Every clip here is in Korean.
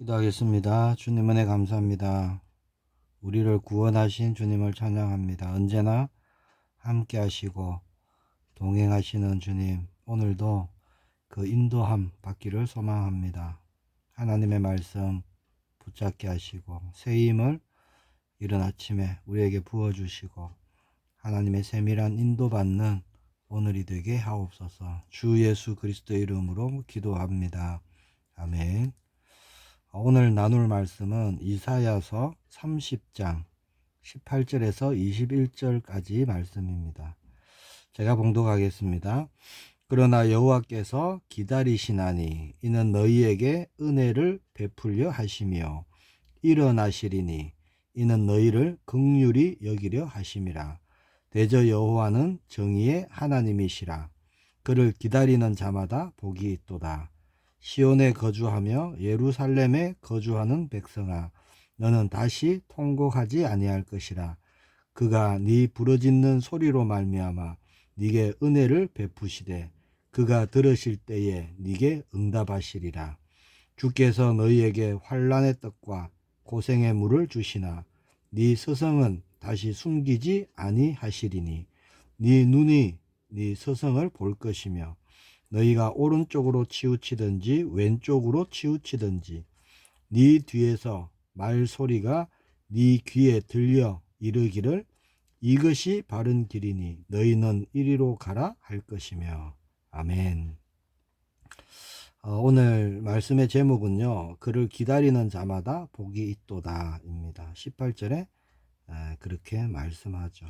기도하겠습니다. 주님 은혜 감사합니다. 우리를 구원하신 주님을 찬양합니다. 언제나 함께 하시고 동행하시는 주님, 오늘도 그 인도함 받기를 소망합니다. 하나님의 말씀 붙잡게 하시고 새 힘을 이른 아침에 우리에게 부어주시고 하나님의 세밀한 인도받는 오늘이 되게 하옵소서. 주 예수 그리스도의 이름으로 기도합니다. 아멘. 오늘 나눌 말씀은 이사야서 30장 18절에서 21절까지 말씀입니다. 제가 봉독하겠습니다. 그러나 여호와께서 기다리시나니 이는 너희에게 은혜를 베풀려 하시며 일어나시리니 이는 너희를 긍휼히 여기려 하심이라. 대저 여호와는 정의의 하나님이시라. 그를 기다리는 자마다 복이 있도다. 시온에 거주하며 예루살렘에 거주하는 백성아, 너는 다시 통곡하지 아니할 것이라. 그가 네 부르짖는 소리로 말미암아 네게 은혜를 베푸시되 그가 들으실 때에 네게 응답하시리라. 주께서 너희에게 환난의 떡과 고생의 물을 주시나 네 스승은 다시 숨기지 아니하시리니 네 눈이 네 스승을 볼 것이며 너희가 오른쪽으로 치우치든지 왼쪽으로 치우치든지 네 뒤에서 말소리가 네 귀에 들려 이르기를 이것이 바른 길이니 너희는 이리로 가라 할 것이며. 아멘. 오늘 말씀의 제목은요, 그를 기다리는 자마다 복이 있도다 입니다. 18절에 그렇게 말씀하죠.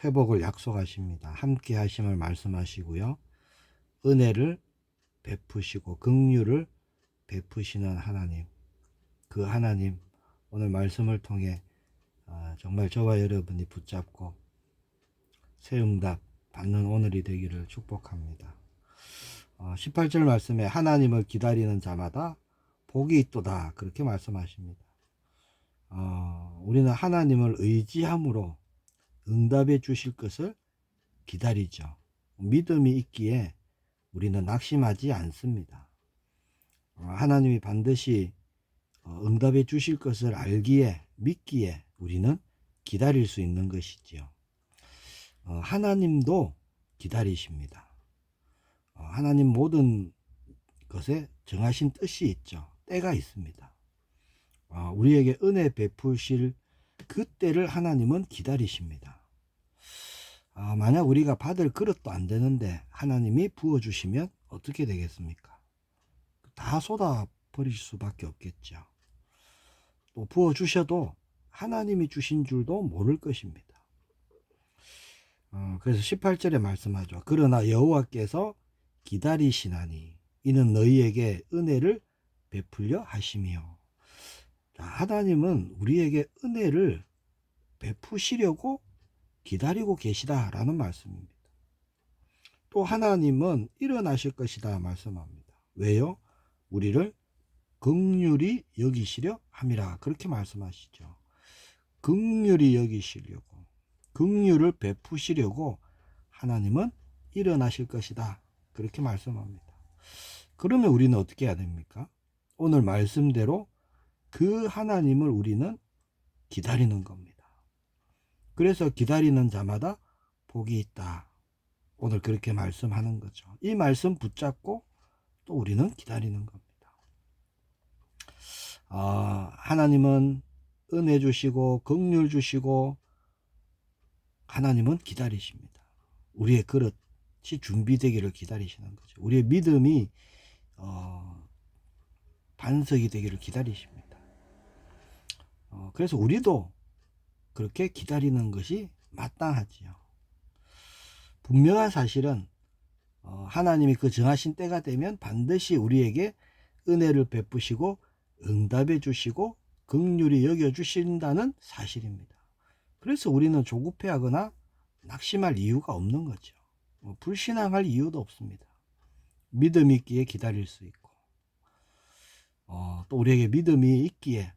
회복을 약속하십니다. 함께 하심을 말씀하시고요. 은혜를 베푸시고 긍휼을 베푸시는 하나님, 그 하나님 오늘 말씀을 통해 정말 저와 여러분이 붙잡고 새 응답 받는 오늘이 되기를 축복합니다. 18절 말씀에 하나님을 기다리는 자마다 복이 있도다 그렇게 말씀하십니다. 우리는 하나님을 의지함으로 응답해 주실 것을 기다리죠. 믿음이 있기에 우리는 낙심하지 않습니다. 하나님이 반드시 응답해 주실 것을 알기에 믿기에 우리는 기다릴 수 있는 것이지요. 하나님도 기다리십니다. 하나님 모든 것에 정하신 뜻이 있죠. 때가 있습니다. 우리에게 은혜 베푸실 그 때를 하나님은 기다리십니다. 만약 우리가 받을 그릇도 안 되는데 하나님이 부어주시면 어떻게 되겠습니까? 다 쏟아버릴 수밖에 없겠죠. 또 부어주셔도 하나님이 주신 줄도 모를 것입니다. 그래서 18절에 말씀하죠. 그러나 여호와께서 기다리시나니 이는 너희에게 은혜를 베풀려 하시며. 하나님은 우리에게 은혜를 베푸시려고 기다리고 계시다라는 말씀입니다. 또 하나님은 일어나실 것이다 말씀합니다. 왜요? 우리를 긍휼히 여기시려 함이라 그렇게 말씀하시죠. 긍휼히 여기시려고, 긍휼을 베푸시려고 하나님은 일어나실 것이다 그렇게 말씀합니다. 그러면 우리는 어떻게 해야 됩니까? 오늘 말씀대로 그 하나님을 우리는 기다리는 겁니다. 그래서 기다리는 자마다 복이 있다. 오늘 그렇게 말씀하는 거죠. 이 말씀 붙잡고 또 우리는 기다리는 겁니다. 하나님은 은혜 주시고 긍휼 주시고 하나님은 기다리십니다. 우리의 그릇이 준비되기를 기다리시는 거죠. 우리의 믿음이 반석이 되기를 기다리십니다. 그래서 우리도 그렇게 기다리는 것이 마땅하지요. 분명한 사실은 하나님이 그 정하신 때가 되면 반드시 우리에게 은혜를 베푸시고 응답해 주시고 긍휼히 여겨 주신다는 사실입니다. 그래서 우리는 조급해하거나 낙심할 이유가 없는 거죠. 불신앙할 이유도 없습니다. 믿음 있기에 기다릴 수 있고 또 우리에게 믿음이 있기에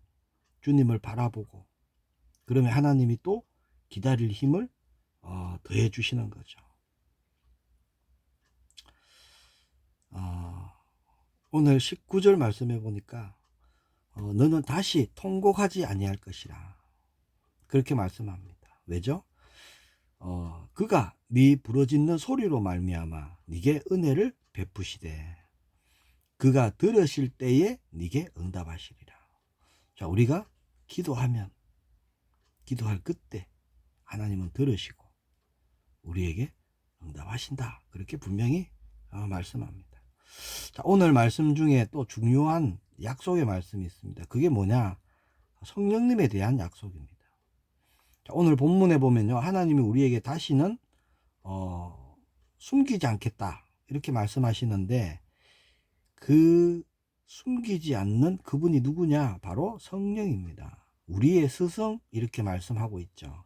주님을 바라보고 그러면 하나님이 또 기다릴 힘을 더해 주시는 거죠. 오늘 19절 말씀해 보니까 너는 다시 통곡하지 아니할 것이라 그렇게 말씀합니다. 왜죠? 그가 네 부르짖는 소리로 말미암아 네게 은혜를 베푸시되 그가 들으실 때에 네게 응답하시리라. 자, 우리가 기도하면 기도할 그때 하나님은 들으시고 우리에게 응답하신다. 그렇게 분명히 말씀합니다. 자, 오늘 말씀 중에 또 중요한 약속의 말씀이 있습니다. 그게 뭐냐? 성령님에 대한 약속입니다. 자, 오늘 본문에 보면요, 하나님이 우리에게 다시는 숨기지 않겠다 이렇게 말씀하시는데 그 숨기지 않는 그분이 누구냐? 바로 성령입니다. 우리의 스승 이렇게 말씀하고 있죠.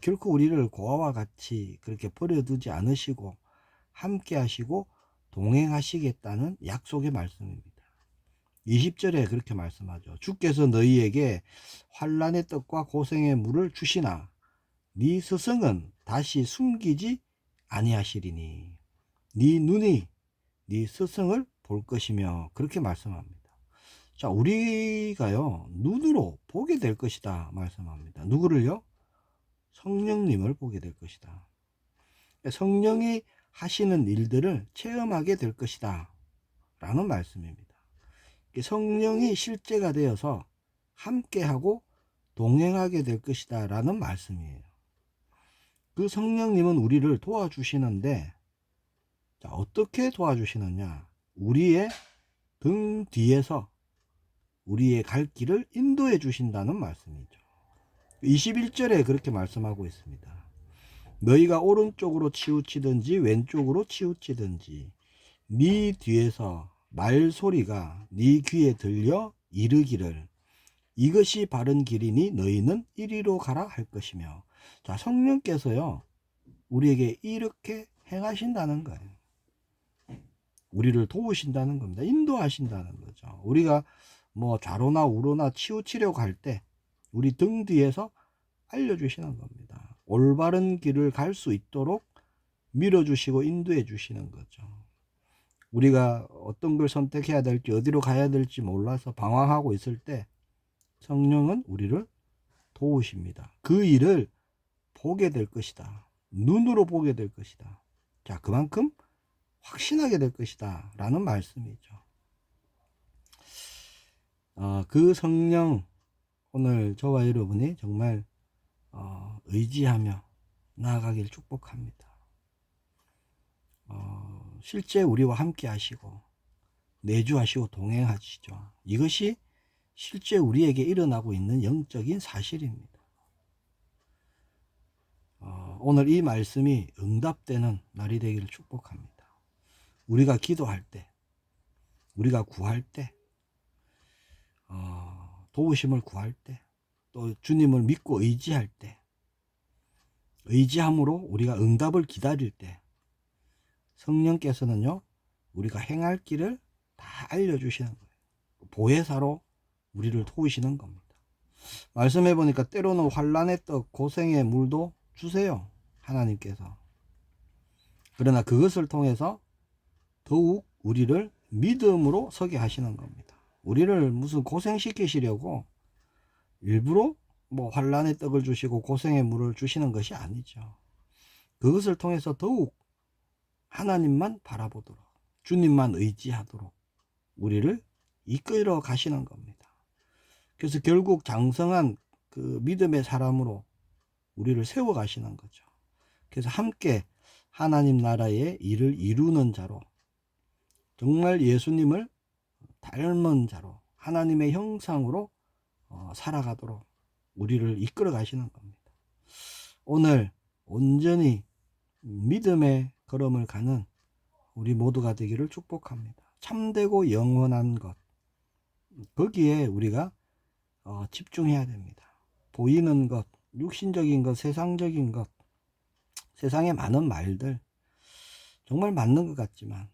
결코 우리를 고아와 같이 그렇게 버려두지 않으시고 함께 하시고 동행하시겠다는 약속의 말씀입니다. 20절에 그렇게 말씀하죠. 주께서 너희에게 환난의 떡과 고생의 물을 주시나 네 스승은 다시 숨기지 아니하시리니 네 눈이 네 스승을 볼 것이며 그렇게 말씀합니다. 자, 우리가요 눈으로 보게 될 것이다 말씀합니다. 누구를요? 성령님을 보게 될 것이다. 성령이 하시는 일들을 체험하게 될 것이다 라는 말씀입니다. 성령이 실제가 되어서 함께하고 동행하게 될 것이다 라는 말씀이에요. 그 성령님은 우리를 도와주시는데, 자, 어떻게 도와주시느냐? 우리의 등 뒤에서 우리의 갈 길을 인도해 주신다는 말씀이죠. 21절에 그렇게 말씀하고 있습니다. 너희가 오른쪽으로 치우치든지 왼쪽으로 치우치든지 네 뒤에서 말소리가 네 귀에 들려 이르기를 이것이 바른 길이니 너희는 이리로 가라 할 것이며. 자, 성령께서요 우리에게 이렇게 행하신다는 거예요. 우리를 도우신다는 겁니다. 인도하신다는 거죠. 우리가 뭐 좌로나 우로나 치우치려고 할 때 우리 등 뒤에서 알려주시는 겁니다. 올바른 길을 갈 수 있도록 밀어주시고 인도해 주시는 거죠. 우리가 어떤 걸 선택해야 될지 어디로 가야 될지 몰라서 방황하고 있을 때 성령은 우리를 도우십니다. 그 일을 보게 될 것이다. 눈으로 보게 될 것이다. 자, 그만큼 확신하게 될 것이다 라는 말씀이죠. 그 성령 오늘 저와 여러분이 정말 의지하며 나아가길 축복합니다. 실제 우리와 함께 하시고 내주하시고 동행하시죠. 이것이 실제 우리에게 일어나고 있는 영적인 사실입니다. 오늘 이 말씀이 응답되는 날이 되기를 축복합니다. 우리가 기도할 때, 우리가 구할 때, 도우심을 구할 때, 또 주님을 믿고 의지할 때, 의지함으로 우리가 응답을 기다릴 때 성령께서는요 우리가 행할 길을 다 알려주시는 거예요. 보혜사로 우리를 도우시는 겁니다. 말씀해 보니까 때로는 환난의 떡 고생의 물도 주세요 하나님께서. 그러나 그것을 통해서 더욱 우리를 믿음으로 서게 하시는 겁니다. 우리를 무슨 고생시키시려고 일부러 뭐 환난의 떡을 주시고 고생의 물을 주시는 것이 아니죠. 그것을 통해서 더욱 하나님만 바라보도록 주님만 의지하도록 우리를 이끌어 가시는 겁니다. 그래서 결국 장성한 그 믿음의 사람으로 우리를 세워 가시는 거죠. 그래서 함께 하나님 나라의 일을 이루는 자로 정말 예수님을 닮은 자로 하나님의 형상으로 살아가도록 우리를 이끌어 가시는 겁니다. 오늘 온전히 믿음의 걸음을 가는 우리 모두가 되기를 축복합니다. 참되고 영원한 것, 거기에 우리가 집중해야 됩니다. 보이는 것, 육신적인 것, 세상적인 것, 세상의 많은 말들 정말 맞는 것 같지만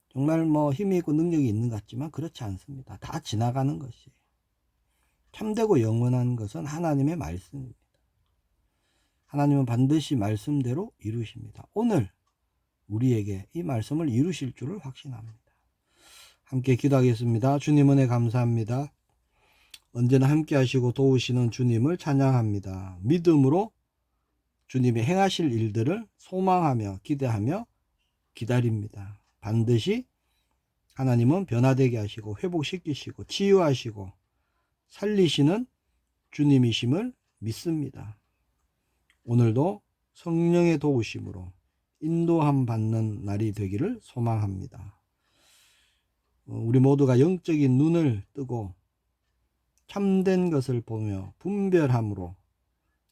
정말 뭐 힘이 있고 능력이 있는 것 같지만 그렇지 않습니다. 다 지나가는 것이에요. 참되고 영원한 것은 하나님의 말씀입니다. 하나님은 반드시 말씀대로 이루십니다. 오늘 우리에게 이 말씀을 이루실 줄을 확신합니다. 함께 기도하겠습니다. 주님 은혜 감사합니다. 언제나 함께 하시고 도우시는 주님을 찬양합니다. 믿음으로 주님이 행하실 일들을 소망하며 기대하며 기다립니다. 반드시 하나님은 변화되게 하시고 회복시키시고 치유하시고 살리시는 주님이심을 믿습니다. 오늘도 성령의 도우심으로 인도함 받는 날이 되기를 소망합니다. 우리 모두가 영적인 눈을 뜨고 참된 것을 보며 분별함으로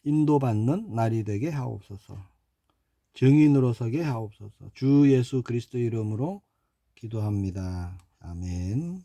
인도받는 날이 되게 하옵소서. 증인으로 서게 하옵소서. 주 예수 그리스도 이름으로 기도합니다. 아멘.